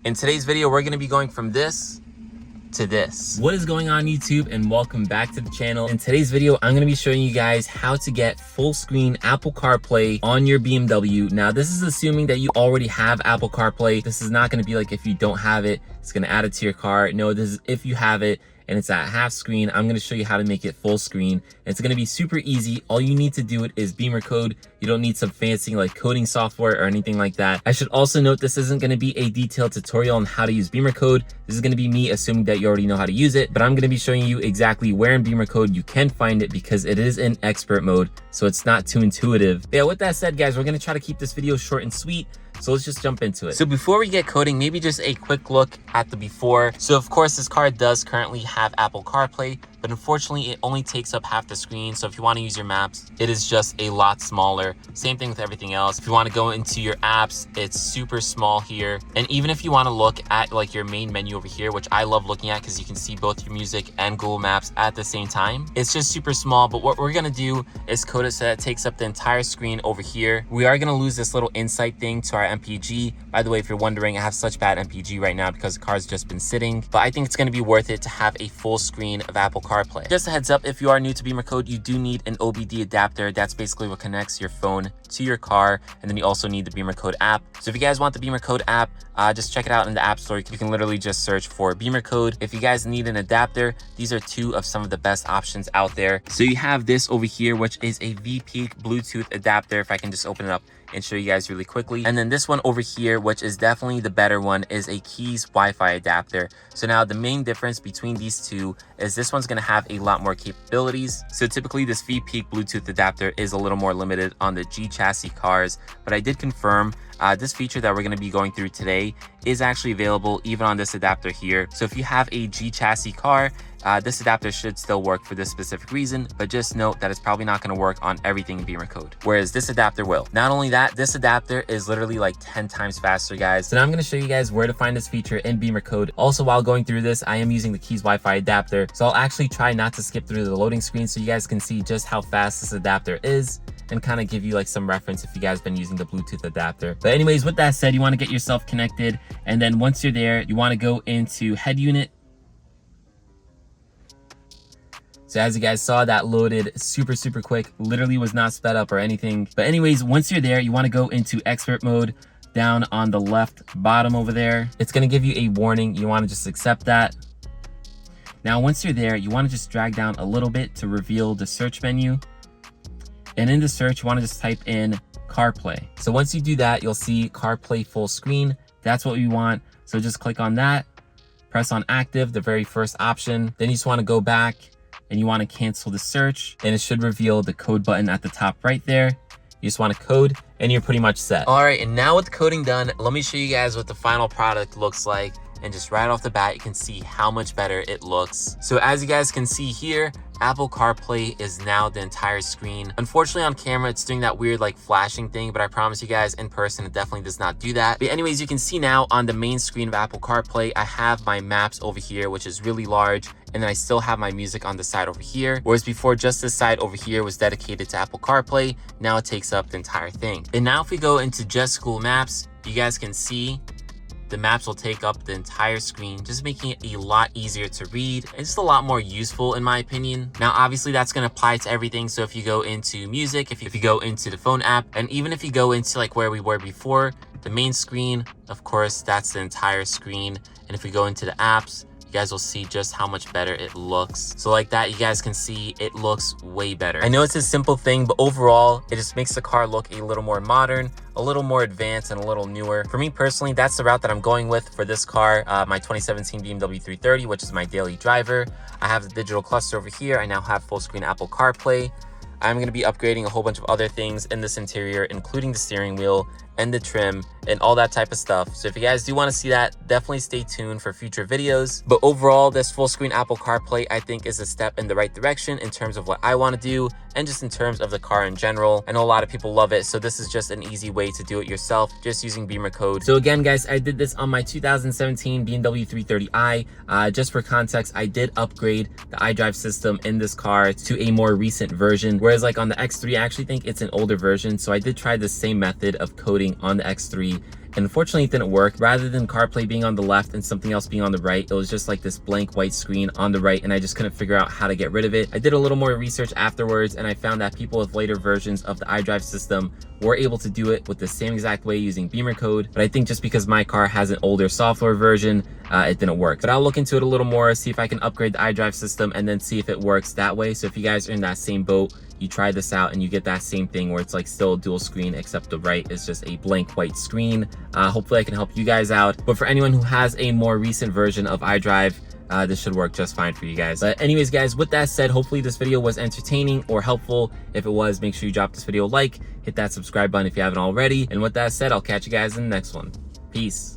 In today's video, we're gonna be going from this to this. What is going on YouTube, and welcome back to the channel. In today's video, I'm gonna be showing you guys how to get full screen Apple CarPlay on your BMW. Now, this is assuming that you already have Apple CarPlay. This is not gonna be like if you don't have it, it's gonna add it to your car. No, this is if you have it and it's at half screen. I'm gonna show you how to make it full screen. It's gonna be super easy. All you need to do it is BimmerCode. You don't need some fancy like coding software or anything like that. I should also note this isn't gonna be a detailed tutorial on how to use BimmerCode. This is gonna be me assuming that you already know how to use it, but I'm gonna be showing you exactly where in BimmerCode you can find it because it is in expert mode, so it's not too intuitive. But yeah, with that said, guys, we're gonna try to keep this video short and sweet. So let's just jump into it. So before we get coding, maybe just a quick look at the before. So of course, this car does currently have Apple CarPlay, but unfortunately it only takes up half the screen. So if you want to use your maps, it is just a lot smaller. Same thing with everything else. If you want to go into your apps, it's super small here. And even if you want to look at like your main menu over here, which I love looking at because you can see both your music and Google Maps at the same time, it's just super small. But what we're going to do is code it so that it takes up the entire screen over here. We are going to lose this little insight thing to our MPG. By the way, if you're wondering, I have such bad MPG right now because the car's just been sitting, but I think it's going to be worth it to have a full screen of Apple CarPlay. Just a heads up, if you are new to BimmerCode, you do need an OBD adapter. That's basically what connects your phone to your car, and then you also need the BimmerCode app. So if you guys want the BimmerCode app, just check it out in the App Store. You can literally just search for BimmerCode. If you guys need an adapter, these are two of some of the best options out there. So you have this over here, which is a VP Bluetooth adapter. If I can just open it up and show you guys really quickly. And then this one over here, which is definitely the better one, is a Keys Wi-Fi adapter. So now the main difference between these two is this one's going to have a lot more capabilities. So typically this VP Bluetooth adapter is a little more limited on the G chassis cars, but I did confirm this feature that we're going to be going through today is actually available even on this adapter here. So if you have a G chassis car, this adapter should still work for this specific reason, but just note that it's probably not going to work on everything in BimmerCode, whereas this adapter will. Not only that, this adapter is literally like 10 times faster, guys. So now I'm going to show you guys where to find this feature in BimmerCode. Also, while going through this, I am using the Keys Wi-Fi adapter, so I'll actually try not to skip through the loading screen so you guys can see just how fast this adapter is and kind of give you like some reference if you guys been using the Bluetooth adapter. But anyways, with that said, you want to get yourself connected, and then once you're there, you want to go into head unit. So as you guys saw, that loaded super quick, literally was not sped up or anything. But anyways, once you're there, you want to go into expert mode down on the left bottom over there. It's going to give you a warning. You want to just accept that. Now, once you're there, you want to just drag down a little bit to reveal the search menu. And in the search, you want to just type in CarPlay. So once you do that, you'll see CarPlay full screen. That's what we want. So just click on that, press on active, the very first option. Then you just want to go back and you want to cancel the search, and it should reveal the code button at the top right there. You just want to code and you're pretty much set. All right, and now with the coding done, let me show you guys what the final product looks like. And just right off the bat, you can see how much better it looks. So as you guys can see here, Apple CarPlay is now the entire screen. Unfortunately on camera, it's doing that weird like flashing thing, but I promise you guys in person, it definitely does not do that. But anyways, you can see now on the main screen of Apple CarPlay, I have my maps over here, which is really large. And then I still have my music on the side over here. Whereas before, just this side over here was dedicated to Apple CarPlay. Now it takes up the entire thing. And now if we go into just Google Maps, you guys can see the maps will take up the entire screen, just making it a lot easier to read. It's just a lot more useful in my opinion. Now, obviously that's going to apply to everything. So if you go into music, if you go into the phone app, and even if you go into like where we were before, the main screen, of course, that's the entire screen. And if we go into the apps, you guys will see just how much better it looks. So like that, you guys can see it looks way better. I know it's a simple thing, but overall, it just makes the car look a little more modern, a little more advanced, and a little newer. For me personally, that's the route that I'm going with for this car, my 2017 BMW 330, which is my daily driver. I have the digital cluster over here. I now have full screen Apple CarPlay. I'm going to be upgrading a whole bunch of other things in this interior, including the steering wheel and the trim and all that type of stuff. So if you guys do want to see that, definitely stay tuned for future videos. But overall, this full screen Apple CarPlay, I think, is a step in the right direction in terms of what I want to do and just in terms of the car in general. I know a lot of people love it, so this is just an easy way to do it yourself, just using BimmerCode. So again, guys, I did this on my 2017 BMW 330i. Just for context, I did upgrade the iDrive system in this car to a more recent version, whereas like on the X3, I actually think it's an older version. So I did try the same method of coding on the X3, and unfortunately it didn't work. Rather than CarPlay being on the left and something else being on the right, it was just like this blank white screen on the right, and I just couldn't figure out how to get rid of it. I did a little more research afterwards, and I found that people with later versions of the iDrive system were able to do it with the same exact way using BimmerCode, but I think just because my car has an older software version, it didn't work. But I'll look into it a little more, see if I can upgrade the iDrive system, and then see if it works that way. So if you guys are in that same boat, you try this out and you get that same thing where it's like still a dual screen, except the right is just a blank white screen. Hopefully I can help you guys out. But for anyone who has a more recent version of iDrive, this should work just fine for you guys. But anyways, guys, with that said, hopefully this video was entertaining or helpful. If it was, make sure you drop this video a like, hit that subscribe button if you haven't already. And with that said, I'll catch you guys in the next one. Peace.